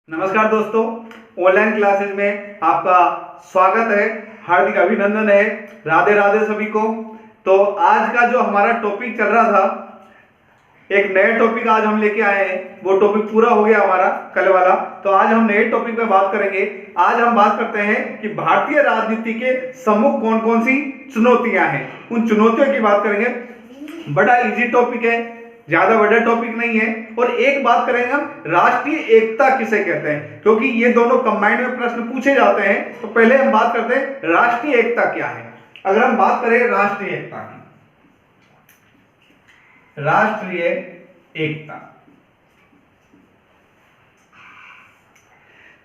नमस्कार दोस्तों, online classes में आपका स्वागत है, हार्दिक अभिनंदन है। राधे राधे सभी को। तो आज का जो हमारा टॉपिक चल रहा था, एक नया टॉपिक आज हम लेके आए हैं। वो टॉपिक पूरा हो गया हमारा कल वाला, तो आज हम नए टॉपिक में बात करेंगे। आज हम बात करते हैं कि भारतीय राजनीति के सम्मुख कौन कौन सी चुनौतियां हैं, उन चुनौतियों की बात करेंगे। बड़ा इजी टॉपिक है, ज्यादा बड़ा टॉपिक नहीं है। और एक बात करेंगे हम, राष्ट्रीय एकता किसे कहते हैं, क्योंकि ये दोनों कंबाइंड में प्रश्न पूछे जाते हैं। तो पहले हम बात करते हैं राष्ट्रीय एकता क्या है। अगर हम बात करें राष्ट्रीय एकता की, राष्ट्रीय एकता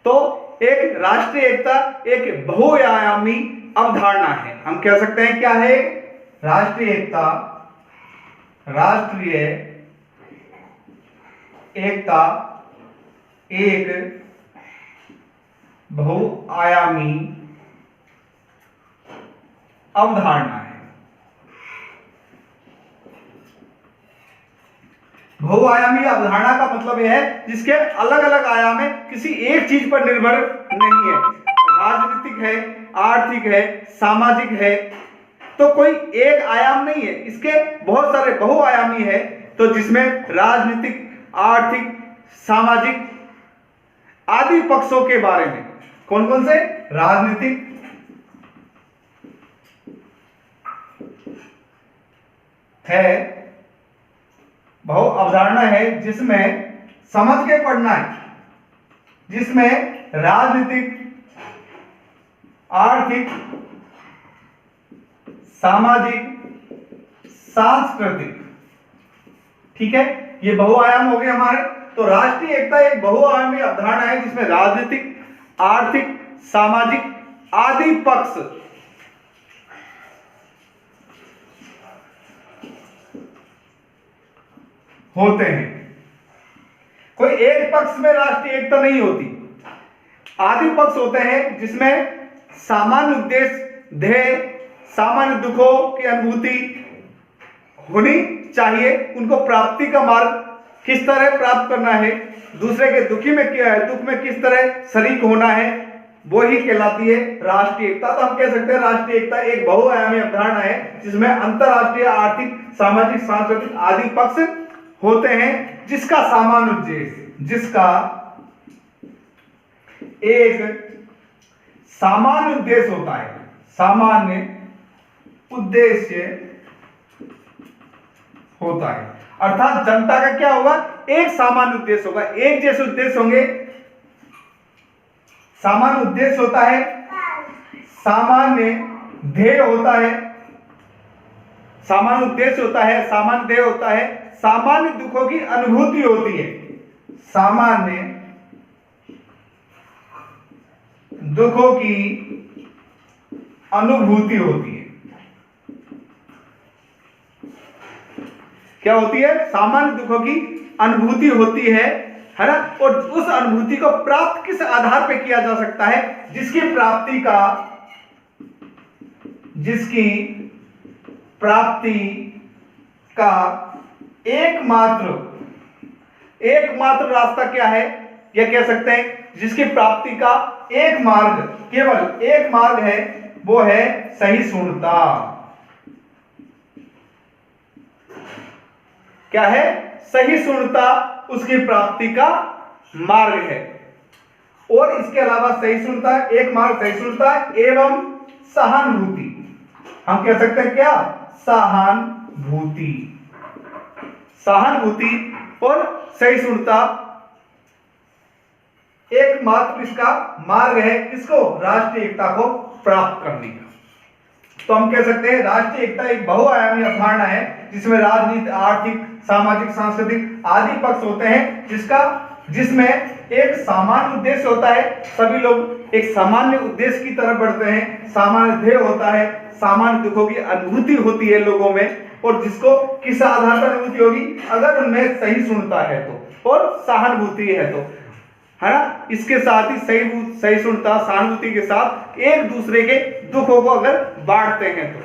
तो एक राष्ट्रीय एकता एक बहुआयामी अवधारणा है। हम कह सकते हैं क्या है राष्ट्रीय एकता। राष्ट्रीय एकता एक बहुआयामी अवधारणा है। बहुआयामी अवधारणा का मतलब यह है जिसके अलग अलग आयाम है, किसी एक चीज पर निर्भर नहीं है। राजनीतिक है, आर्थिक है, सामाजिक है, तो कोई एक आयाम नहीं है, इसके बहुत सारे बहुआयामी है। तो जिसमें राजनीतिक, आर्थिक, सामाजिक आदि पक्षों के बारे में, कौन कौन से, राजनीतिक, है बहु अवधारणा है जिसमें समझ के पढ़ना है, जिसमें राजनीतिक, आर्थिक, सामाजिक, सांस्कृतिक, ठीक है, ये बहुआयाम हो गए हमारे। तो राष्ट्रीय एकता एक बहुआयामी अवधारणा है जिसमें राजनीतिक, आर्थिक, सामाजिक आदि पक्ष होते हैं। कोई एक पक्ष में राष्ट्रीय एकता नहीं होती, आदि पक्ष होते हैं जिसमें सामान्य उद्देश्य, ध्येय, सामान्य दुखों की अनुभूति होनी चाहिए। उनको प्राप्ति का मार्ग किस तरह प्राप्त करना है, दूसरे के दुखी में क्या है, दुख में किस तरह शरीक होना है, वो ही कहलाती है राष्ट्रीय एकता। तो हम कह सकते हैं राष्ट्रीय एकता एक बहुआयामी अवधारणा है जिसमें अंतरराष्ट्रीय, आर्थिक, सामाजिक, सांस्कृतिक आदि पक्ष होते हैं, जिसका सामान्य उद्देश्य, जिसका एक सामान्य उद्देश्य होता है, सामान्य उद्देश्य होता है। अर्थात जनता का क्या होगा, एक सामान्य उद्देश्य होगा, एक जैसे उद्देश्य होंगे। सामान्य उद्देश्य होता है, सामान्य ध्येय होता है, सामान्य उद्देश्य होता है, सामान्य ध्येय होता है, सामान्य दुखों की अनुभूति होती है, सामान्य दुखों की अनुभूति होती है। क्या होती है, सामान्य दुखों की अनुभूति होती है ना। और उस अनुभूति को प्राप्त किस आधार पे किया जा सकता है, जिसकी प्राप्ति का एकमात्र रास्ता क्या है, यह कह सकते हैं जिसकी प्राप्ति का एक मार्ग, केवल एक मार्ग है, वो है सहिष्णुता। क्या है, सहिष्णुता उसकी प्राप्ति का मार्ग है। और इसके अलावा सहिष्णुता एक मार्ग, सहिष्णुता एवं सहानुभूति, हम कह सकते हैं क्या, सहानुभूति, सहानुभूति और सहिष्णुता एकमात्र इसका मार्ग है, किसको, राष्ट्रीय एकता को प्राप्त करने का। तो हम कह सकते हैं राष्ट्रीय एकता एक बहुआयामी अवधारणा है जिसमें राजनीति, आर्थिक, सामाजिक, सांस्कृतिक आदि पक्ष होते हैं, जिसमें एक सामान्य उद्देश्य होता है, सभी लोग एक सामान्य उद्देश्य की तरफ बढ़ते हैं, सामान्य ध्येय होता है, सामान्य दुखों की अनुभूति होती है लोगों में, और जिसको किस आधार पर अनुभूति होगी, अगर उनमें सहिष्णुता है तो, और सहानुभूति है तो, है ना। इसके साथ ही सहिष्णुता, सहानुभूति के साथ एक दूसरे के दुखों को अगर बांटते हैं तो,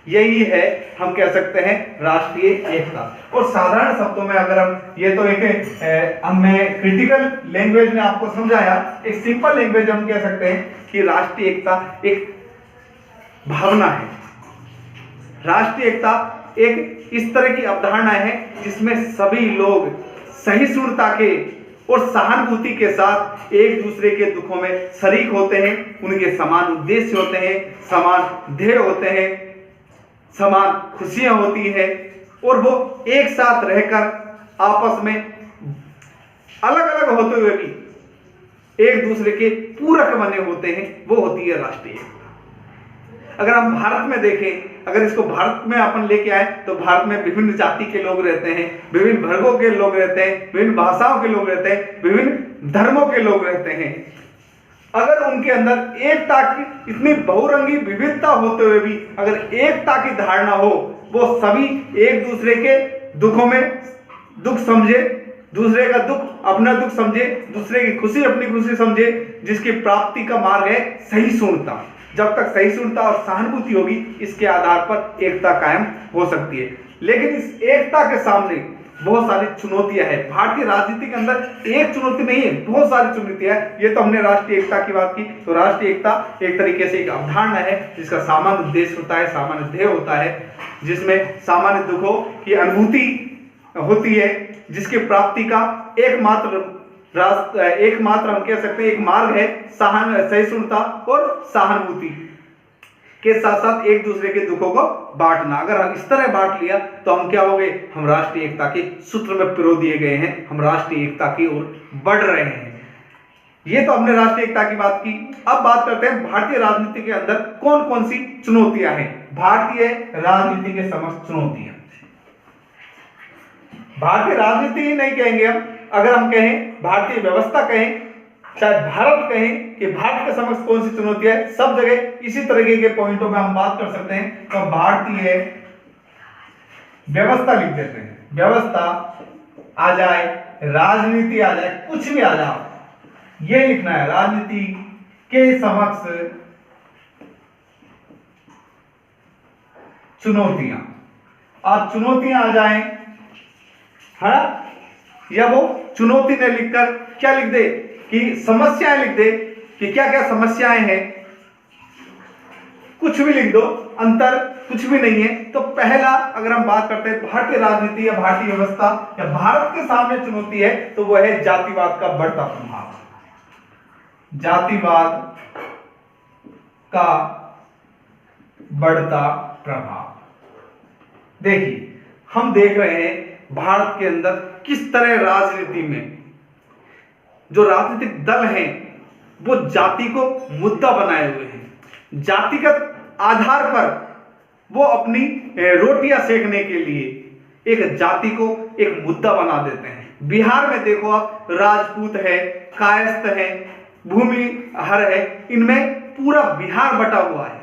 यही है, हम कह सकते हैं, राष्ट्रीय एकता। और साधारण शब्दों में अगर हम, ये तो एक हमने क्रिटिकल लैंग्वेज में आपको समझाया, एक सिंपल लैंग्वेज हम कह सकते हैं कि राष्ट्रीय एकता एक भावना है। राष्ट्रीय एकता एक इस तरह की अवधारणा है जिसमें सभी लोग सहिष्णुता के और सहानुभूति के साथ एक दूसरे के दुखों में शरीक होते हैं, उनके समान उद्देश्य होते हैं, समान ध्येय होते हैं, समान खुशियां होती है, और वो एक साथ रहकर आपस में अलग अलग होते हुए भी एक दूसरे के पूरक बने होते हैं, वो होती है राष्ट्रीय एकता। अगर हम भारत में देखें, अगर इसको भारत में अपन लेके आए तो भारत में विभिन्न जाति के लोग रहते हैं, विभिन्न वर्गों के लोग रहते हैं, विभिन्न भाषाओं के लोग रहते हैं, विभिन्न धर्मों के लोग रहते हैं। अगर उनके अंदर एकता की इतनी बहुरंगी विविधता होते हुए भी अगर एकता की धारणा हो, वो सभी एक दूसरे के दुखों में दुख समझे, दूसरे का दुख अपना दुख समझे, दूसरे की खुशी अपनी खुशी समझे, जिसकी प्राप्ति का मार्ग है सहिष्णुता। जब तक सहिष्णुता और सहानुभूति होगी, इसके आधार पर एकता कायम हो सकती है। लेकिन इस एकता के सामने बहुत सारी चुनौतियां हैं। भारतीय राजनीति के अंदर एक चुनौती नहीं है, बहुत सारी चुनौतियां हैं। ये तो हमने राष्ट्रीय एकता की बात की, तो राष्ट्रीय एकता एक तरीके से एक अवधारणा है जिसका सामान्य उद्देश्य होता है, सामान्य ध्येय होता है, जिसमें सामान्य दुखों की अनुभूति होती है, जिसकी प्राप्ति का एकमात्र हम कह सकते हैं एक मार्ग है सहिष्णुता और सहानुभूति के साथ साथ एक दूसरे के दुखों को बांटना। अगर हम इस तरह बांट लिया तो हम क्या हो गए, हम राष्ट्रीय एकता के सूत्र में पिरो दिए गए हैं, हम राष्ट्रीय एकता की ओर बढ़ रहे हैं। ये तो हमने राष्ट्रीय एकता की बात की। अब बात करते हैं भारतीय राजनीति के अंदर कौन कौन सी चुनौतियां हैं। भारतीय राजनीति के समक्ष चुनौतियां, भारतीय राजनीति ही नहीं कहेंगे हम, अगर हम कहें भारतीय व्यवस्था कहें, चाहे भारत कहें कि भारत के समक्ष कौन सी चुनौतियां है, सब जगह इसी तरीके के पॉइंटों में हम बात कर सकते हैं। तो भारतीय व्यवस्था लिख देते हैं, व्यवस्था आ जाए, राजनीति आ जाए, कुछ भी आ जाए, ये लिखना है, राजनीति के समक्ष चुनौतियां। आज चुनौतियां आ जाएं, है, या वो चुनौती ने लिखकर क्या लिख दे कि समस्याएं लिख दे कि क्या क्या समस्याएं हैं, कुछ भी लिख दो, अंतर कुछ भी नहीं है। तो पहला अगर हम बात करते हैं भारतीय राजनीति या भारतीय व्यवस्था या भारत के सामने चुनौती है, तो वो है जातिवाद का बढ़ता प्रभाव। जातिवाद का बढ़ता प्रभाव। देखिए, हम देख रहे हैं भारत के अंदर किस तरह राजनीति में जो राजनीतिक दल हैं वो जाति को मुद्दा बनाए हुए हैं। जातिगत आधार पर वो अपनी रोटियां सेकने के लिए एक जाति को एक मुद्दा बना देते हैं। बिहार में देखो आप, राजपूत है, कायस्थ है, भूमिहर है, इनमें पूरा बिहार बटा हुआ है।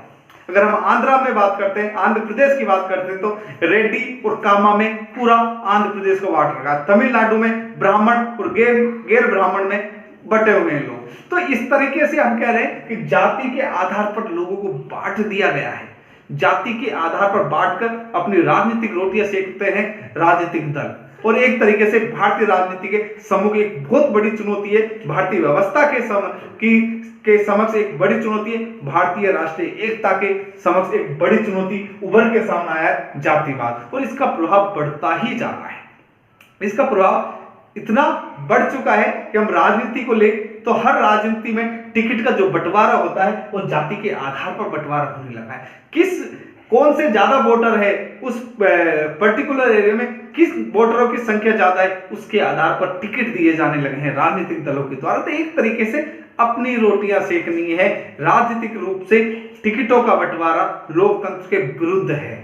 अगर हम आंध्रा में बात करते हैं, आंध्र प्रदेश की बात करते हैं, तो रेड्डी और कामा में पूरा आंध्र प्रदेश को बांट रखा है। तमिलनाडु में ब्राह्मण और गैर ब्राह्मण में बटे हुए हैं लोग। तो इस तरीके से हम कह रहे हैं कि जाति के आधार पर लोगों को बांट दिया गया है। जाति के आधार पर बांटकर अपनी राजनीतिक रोटियां सेकते हैं राजनीतिक दल। और एक तरीके से भारतीय राजनीति के सम्मुख एक बहुत बड़ी चुनौती है, भारतीय व्यवस्था के समक्ष एक बड़ी चुनौती है, भारतीय राष्ट्रीय एकता के समक्ष एक बड़ी चुनौती उभर के सामने आया है, जातिवाद। और इसका प्रभाव बढ़ता ही जा रहा है। इसका प्रभाव इतना बढ़ चुका है कि हम राजनीति को ले तो हर राजनीति में टिकट का जो बंटवारा होता है वो जाति के आधार पर बंटवारा होने लगा है। कौन से ज्यादा वोटर है उस पर्टिकुलर एरिया में, किस वोटरों की संख्या ज्यादा है, उसके आधार पर टिकट दिए जाने लगे हैं राजनीतिक दलों के द्वारा। तो एक तरीके से अपनी रोटियां सेकनी है। राजनीतिक रूप से टिकटों का बंटवारा लोकतंत्र के विरुद्ध है।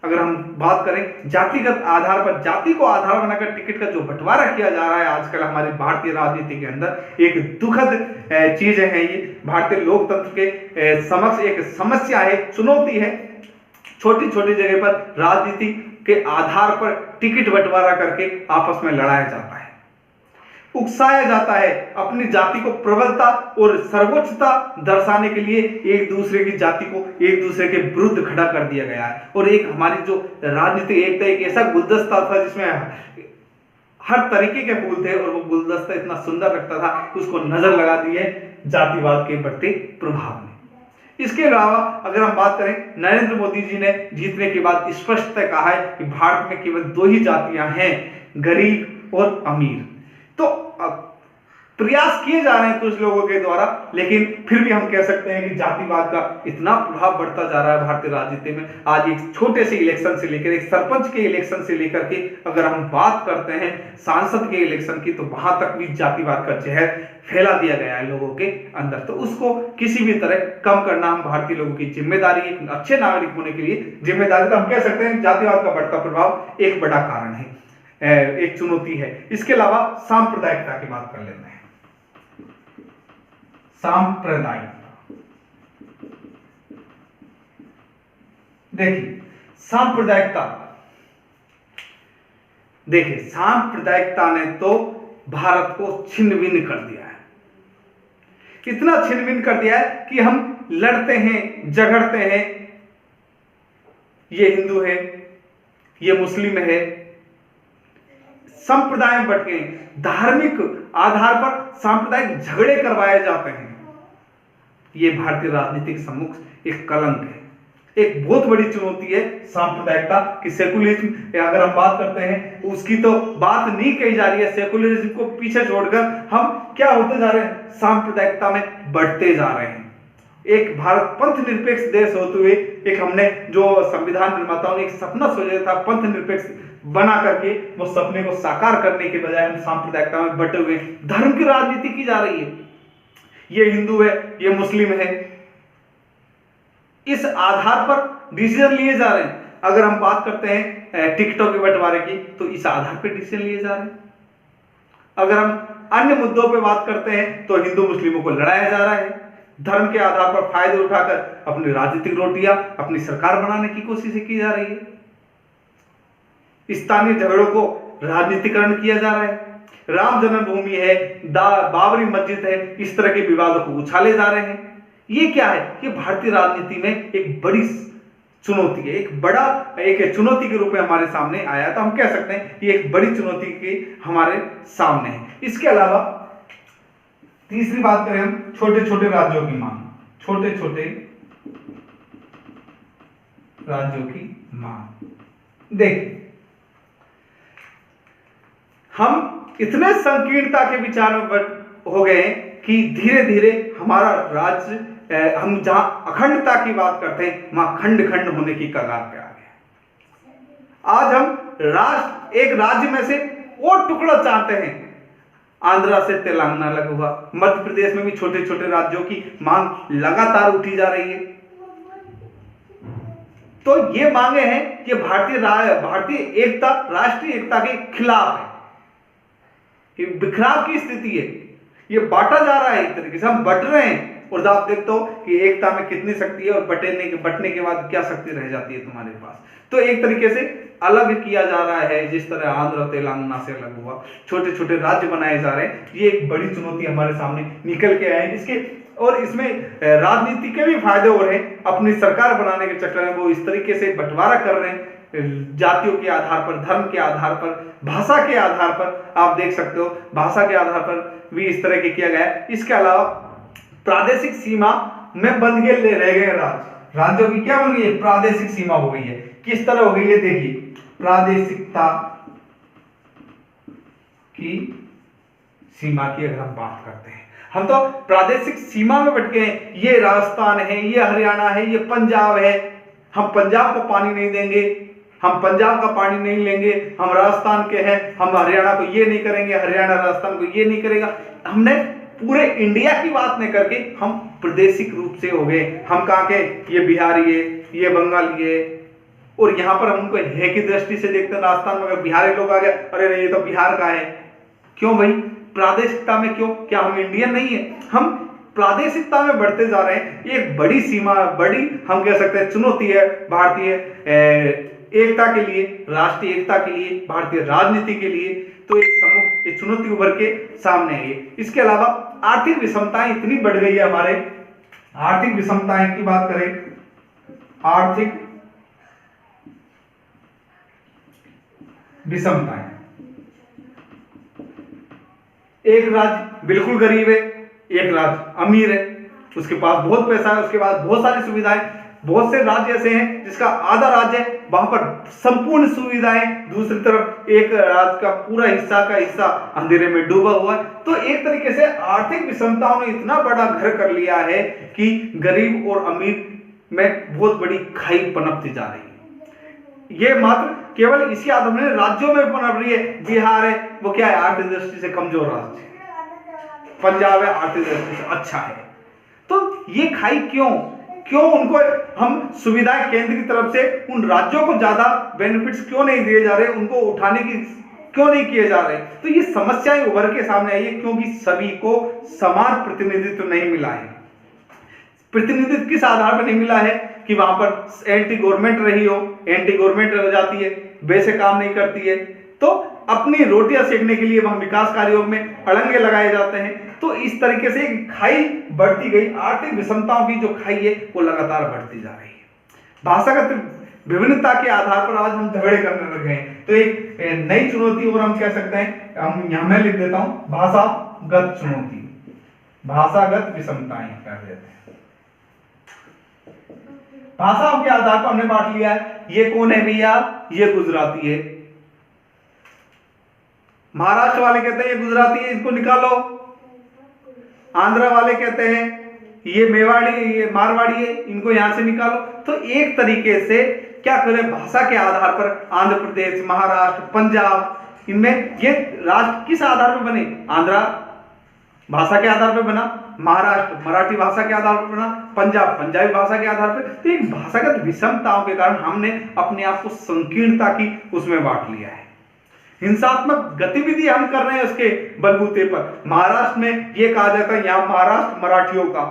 अगर हम बात करें जातिगत आधार पर, जाति को आधार बनाकर टिकट का जो बंटवारा किया जा रहा है आजकल हमारी भारतीय राजनीति के अंदर, एक दुखद चीज है। ये भारतीय लोकतंत्र के समक्ष एक समस्या है, चुनौती है। छोटी छोटी जगह पर राजनीति के आधार पर टिकट बंटवारा करके आपस में लड़ाया जाता है। उकसाया जाता है अपनी जाति को प्रबलता और सर्वोच्चता दर्शाने के लिए एक दूसरे की जाति को एक दूसरे के विरुद्ध खड़ा कर दिया गया है। और एक हमारी जो राजनीतिक एकता एक ऐसा गुलदस्ता था जिसमें हर तरीके के फूल थे और वो गुलदस्ता इतना सुंदर लगता था, उसको नजर लगा दी है जातिवाद के बढ़ते प्रभाव ने। इसके अलावा अगर हम बात करें, नरेंद्र मोदी जी ने जीतने के बाद स्पष्टतः कहा है कि भारत में केवल दो ही जातियां हैं, गरीब और अमीर। तो प्रयास किए जा रहे हैं कुछ लोगों के द्वारा, लेकिन फिर भी हम कह सकते हैं कि जातिवाद का इतना प्रभाव बढ़ता जा रहा है भारतीय राजनीति में। आज एक छोटे से इलेक्शन से लेकर, एक सरपंच के इलेक्शन से लेकर के अगर हम बात करते हैं सांसद के इलेक्शन की, तो वहां तक भी जातिवाद का जहर फैला दिया गया है लोगों के अंदर। तो उसको किसी भी तरह कम करना हम भारतीय लोगों की जिम्मेदारी, एक अच्छे नागरिक होने के लिए जिम्मेदारी। तो हम कह सकते हैं जातिवाद का बढ़ता प्रभाव एक बड़ा कारण है, एक चुनौती है। इसके अलावा सांप्रदायिकता की बात कर लेते हैं। सांप्रदायिकता, देखिए सांप्रदायिकता ने तो भारत को छिन्न भिन्न कर दिया है, इतना छिन्न भिन्न कर दिया है कि हम लड़ते हैं, झगड़ते हैं, ये हिंदू है, ये मुस्लिम है, संप्रदाय में बट गए, धार्मिक आधार पर सांप्रदायिक झगड़े करवाए जाते हैं। ये भारतीय राजनीतिक सम्मुख एक कलंक है, एक बहुत बड़ी चुनौती है सांप्रदायिकता की। सेकुलरिज्म अगर हम बात करते हैं, उसकी तो बात नहीं कही जा रही है। सेकुलरिज्म को पीछे छोड़कर हम क्या होते जा रहे हैं, सांप्रदायिकता में बढ़ते जा रहे हैं। एक भारत पंथ निरपेक्ष देश होते हुए, एक हमने जो संविधान निर्माताओं ने एक सपना सोचा था पंथ निरपेक्ष बना करके, वो सपने को साकार करने के बजाय हम सांप्रदायिकता में बटे हुए धर्म की राजनीति की जा रही है। ये हिंदू है, ये मुस्लिम है, इस आधार पर डिसीजन लिए जा रहे हैं। अगर हम बात करते हैं टिकटों के बंटवारे की, तो इस आधार पर डिसीजन लिए जा रहे हैं। अगर हम अन्य मुद्दों पर बात करते हैं तो हिंदू मुस्लिमों को लड़ाया जा रहा है, धर्म के आधार पर फायदे उठाकर अपनी राजनीतिक रोटियां, अपनी सरकार बनाने की कोशिश की जा रही है। स्थानीय झगड़ों को राजनीतिकरण किया जा रहा है। राम जन्मभूमि है, बाबरी मस्जिद है, इस तरह के विवादों को उछाले जा रहे हैं। ये क्या है, ये भारतीय राजनीति में एक बड़ी चुनौती है, एक चुनौती के रूप में हमारे सामने आया। तो हम कह सकते हैं ये एक बड़ी चुनौती के हमारे सामने है। इसके अलावा तीसरी बात करें हम, छोटे छोटे राज्यों की मांग, छोटे छोटे राज्यों की मांग। देखिए, हम इतने संकीर्णता के विचार में हो गए कि धीरे धीरे हमारा राज्य, हम जहां अखंडता की बात करते हैं वहां खंड खंड होने की कगार पे आ गए। आज हम एक राज्य में से और टुकड़ा चाहते हैं। आंध्रा से तेलंगाना लगा हुआ, मध्य प्रदेश में भी छोटे छोटे राज्यों की मांग लगातार उठी जा रही है। तो ये मांगे हैं, ये भारतीय एकता, राष्ट्रीय एकता के खिलाफ है। ये बिखराव की स्थिति है, ये बांटा जा रहा है, एक तरीके से हम बट रहे हैं। और आप देखते हो कि एकता में कितनी शक्ति है और बटने के बाद क्या शक्ति रह जाती है तुम्हारे पास। तो एक तरीके से अलग किया जा रहा है, जिस तरह आंध्र तेलंगाना से अलग हुआ, छोटे छोटे राज्य बनाए जा रहे हैं। ये एक बड़ी चुनौती हमारे सामने निकल के आए, और इसमें राजनीति के भी फायदे हो रहे हैं। अपनी सरकार बनाने के चक्कर में वो इस तरीके से बंटवारा कर रहे हैं, जातियों के आधार पर, धर्म के आधार पर, भाषा के आधार पर। आप देख सकते हो भाषा के आधार पर भी इस तरह के किया गया है। इसके अलावा प्रादेशिक सीमा में बंध के रह गए राज्यों की क्या बन गई है, प्रादेशिक सीमा हो गई है। किस तरह हो गई है, देखिए, प्रादेशिकता की सीमा की अगर हम बात करते हैं, हम तो प्रादेशिक सीमा में बट गए हैं। ये राजस्थान है, ये हरियाणा है, ये पंजाब है। हम पंजाब को पानी नहीं देंगे, हम पंजाब का पानी नहीं लेंगे, हम राजस्थान के हैं, हम हरियाणा को ये नहीं करेंगे, हरियाणा राजस्थान को ये नहीं करेगा। हमने पूरे इंडिया की बात नहीं करके हम प्रादेशिक रूप से हो गए। हम कहाँ के, ये बिहारी है, ये बंगाली है, और यहाँ पर हम उनको है की दृष्टि से देखते हैं। राजस्थान में अगर बिहारी लोग आ गए, अरे नहीं ये तो बिहार का है। क्यों भाई, प्रादेशिकता में क्यों, क्या हम इंडियन नहीं है? हम प्रादेशिकता में बढ़ते जा रहे हैं। ये एक बड़ी सीमा, बड़ी हम कह सकते हैं चुनौती है भारतीय एकता के लिए, राष्ट्रीय एकता के लिए, भारतीय राजनीति के लिए। तो एक सम्मुख ये चुनौती उभर के सामने आई है। इसके अलावा आर्थिक विषमताएं इतनी बढ़ गई है, हमारे आर्थिक विषमताएं की बात करें, आर्थिक विषमताएं, एक राज्य बिल्कुल गरीब है, एक राज्य अमीर है, उसके पास बहुत पैसा है, उसके पास बहुत सारी सुविधाएं। बहुत से राज्य ऐसे हैं जिसका आधा राज्य है, वहां पर संपूर्ण सुविधाएं, दूसरी तरफ एक राज्य का पूरा हिस्सा अंधेरे में डूबा हुआ है। तो एक तरीके से आर्थिक विषमताओं ने इतना बड़ा घर कर लिया है कि गरीब और अमीर में बहुत बड़ी खाई पनपती जा रही है। ये मात्र केवल इसी आधार में राज्यों में पनप रही है। बिहार है, वो क्या है, आर्थिक दृष्टि से कमजोर राज्य है। पंजाब है, आर्थिक दृष्टि से अच्छा है। तो ये खाई क्यों उनको हम सुविधाएं केंद्र की तरफ से उन राज्यों को ज्यादा बेनिफिट्स क्यों नहीं दिए जा रहे, उनको उठाने की क्यों नहीं किए जा रहे? तो ये समस्याएं उभर के सामने आई है क्योंकि सभी को समान प्रतिनिधित्व नहीं मिला है। प्रतिनिधित्व किस आधार पर नहीं मिला है कि वहां पर एंटी गवर्नमेंट रही हो, एंटी गवर्नमेंट हो जाती है, वैसे काम नहीं करती है, तो अपनी रोटियां सेकने के लिए वहां विकास कार्यों में अड़ंगे लगाए जाते हैं। तो इस तरीके से खाई बढ़ती गई, आर्थिक विषमताओं की जो खाई है वो लगातार बढ़ती जा रही है। भाषागत विभिन्नता के आधार पर आज हम झगड़े करने लगे हैं। तो एक नई चुनौती और हम कह सकते हैं, हम यहां मैं लिख देता हूं, भाषागत चुनौती, भाषागत विषमताएं कर देते हैं। भाषाओं के आधार पर हमने बांट लिया है। ये कौन है भैया, ये गुजराती है। महाराष्ट्र वाले कहते हैं ये गुजराती है, इसको निकालो। आंध्र वाले कहते हैं ये मेवाड़ी, ये मारवाड़ी है, इनको यहां से निकालो। तो एक तरीके से क्या करें, भाषा के आधार पर आंध्र प्रदेश, महाराष्ट्र, पंजाब, इनमें ये राष्ट्र किस आधार पर बने? आंध्रा भाषा के आधार पर बना, महाराष्ट्र मराठी भाषा के आधार पर बना, पंजाब पंजाबी भाषा के आधार पर। तो एक भाषागत विषमताओं के कारण हमने अपने आप को संकीर्णता की उसमें बांट लिया है। हिंसात्मक गतिविधि हम कर रहे हैं उसके बलबूते पर। महाराष्ट्र में यह कहा जाता है यहाँ महाराष्ट्र मराठियों का,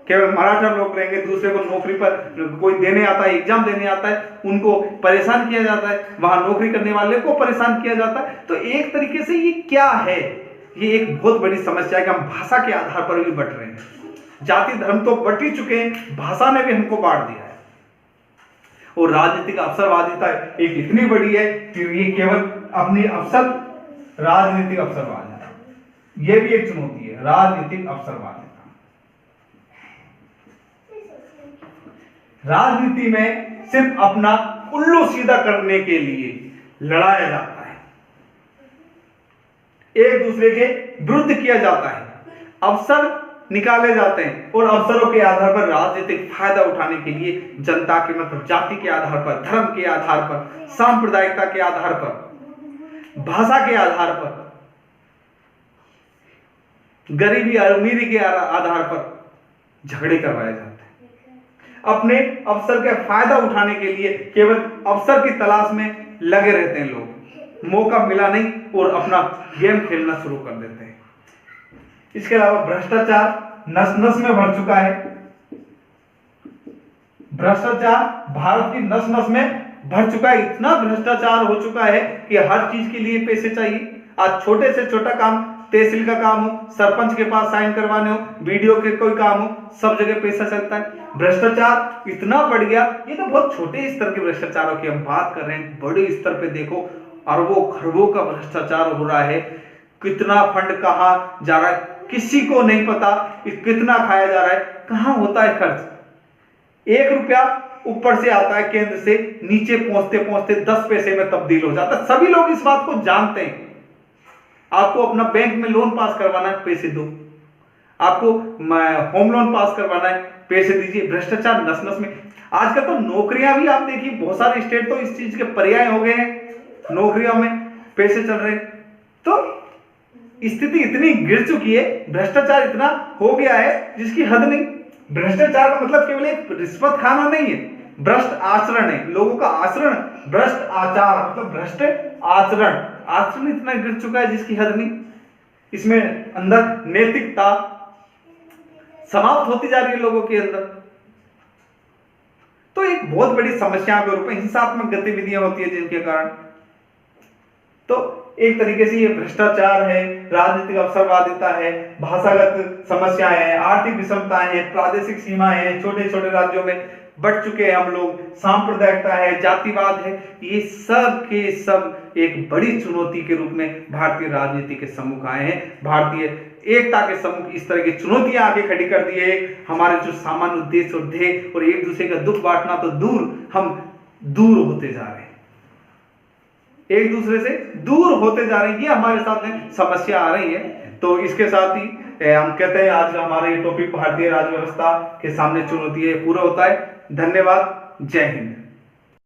केवल मराठा लोग रहेंगे, दूसरे को नौकरी पर कोई देने आता है, एग्जाम देने आता है, उनको परेशान किया जाता है, वहां नौकरी करने वाले को परेशान किया जाता है। तो एक तरीके से ये क्या है, ये एक बहुत बड़ी समस्या है कि हम भाषा के आधार पर भी बट रहे हैं। जाति धर्म तो बट ही चुके हैं, भाषा ने भी हमको बांट दिया है। और राजनीतिक अवसरवादिता एक इतनी बड़ी है कि ये केवल अपनी अवसर, राजनीतिक अवसरवादिता, ये भी एक चुनौती है, राजनीतिक अवसरवादिता। राजनीति में सिर्फ अपना उल्लू सीधा करने के लिए लड़ाया जाता है, एक दूसरे के विरुद्ध किया जाता है, अवसर निकाले जाते हैं और अवसरों के आधार पर राजनीतिक फायदा उठाने के लिए जनता के मतलब जाति के आधार पर, धर्म के आधार पर, सांप्रदायिकता के आधार पर, भाषा के आधार पर, गरीबी अमीरी के आधार पर झगड़े करवाए जाते हैं। अपने अवसर का फायदा उठाने के लिए केवल अवसर की तलाश में लगे रहते हैं लोग, मौका मिला नहीं और अपना गेम खेलना शुरू कर देते हैं। इसके अलावा भ्रष्टाचार नस नस में भर चुका है। भ्रष्टाचार भारत की नस नस में भर चुका है। इतना भ्रष्टाचार हो चुका है कि हर चीज के लिए पैसे चाहिए। आज छोटे से छोटा काम, तहसील का काम हो, सरपंच के पास साइन करवाने हो, वीडियो के कोई काम हो, सब जगह पैसा चलता है। भ्रष्टाचार इतना बढ़ गया। ये तो बहुत छोटे स्तर के भ्रष्टाचारों की हम बात कर रहे हैं, बड़े स्तर पे देखो अरबों खरबों का भ्रष्टाचार हो रहा है। कितना फंड कहां जा रहा है किसी को नहीं पता, कितना खाया जा रहा है, कहां होता है खर्च। 1 रुपया ऊपर से आता है केंद्र से, नीचे पहुंचते पहुंचते 10 पैसे में तब्दील हो जाता है। सभी लोग इस बात को जानते हैं। आपको अपना बैंक में लोन पास करवाना है, पैसे दो। आपको होम लोन पास करवाना है, पैसे दीजिए। भ्रष्टाचार नस नस में। आजकल तो नौकरियां भी आप देखिए, बहुत सारे स्टेट तो इस चीज के पर्याय हो गए हैं, नौकरियों में पैसे चल रहे हैं। तो स्थिति इतनी गिर चुकी है, भ्रष्टाचार इतना हो गया है जिसकी हद नहीं। भ्रष्टाचार का मतलब केवल एक रिश्वत खाना नहीं है, भ्रष्ट आचरण है, लोगों का आचरण। भ्रष्ट आचार मतलब भ्रष्ट आचरण, आचरण इतना गिर चुका है जिसकी हद नहीं। इसमें अंदर नैतिकता समाप्त होती जा रही है लोगों के अंदर। तो एक बहुत बड़ी समस्या के रूप में हिंसात्मक गतिविधियां होती है जिनके कारण तो एक तरीके से ये भ्रष्टाचार है, राजनीतिक अवसरवादिता है, भाषागत समस्याएं हैं, आर्थिक विषमताएं हैं, प्रादेशिक सीमाएं हैं, छोटे छोटे राज्यों में बढ़ चुके हैं हम लोग, सांप्रदायिकता है, जातिवाद है, ये सब के सब एक बड़ी चुनौती के रूप में भारतीय राजनीति के सम्मुख आए हैं। भारतीय एकता के सम्मुख इस तरह की चुनौतियां आके खड़ी कर दी है। हमारे जो सामान्य उद्देश्य और ध्येय और एक दूसरे का दुख बांटना तो दूर, हम दूर होते जा रहे हैं, एक दूसरे से दूर होते जा रहे हैं, ये हमारे साथ में समस्या आ रही है। तो इसके साथ ही हम कहते हैं आज हमारा ये टॉपिक भारतीय राज्य व्यवस्था के सामने चुनौती है पूरा होता है। धन्यवाद। जय हिंद।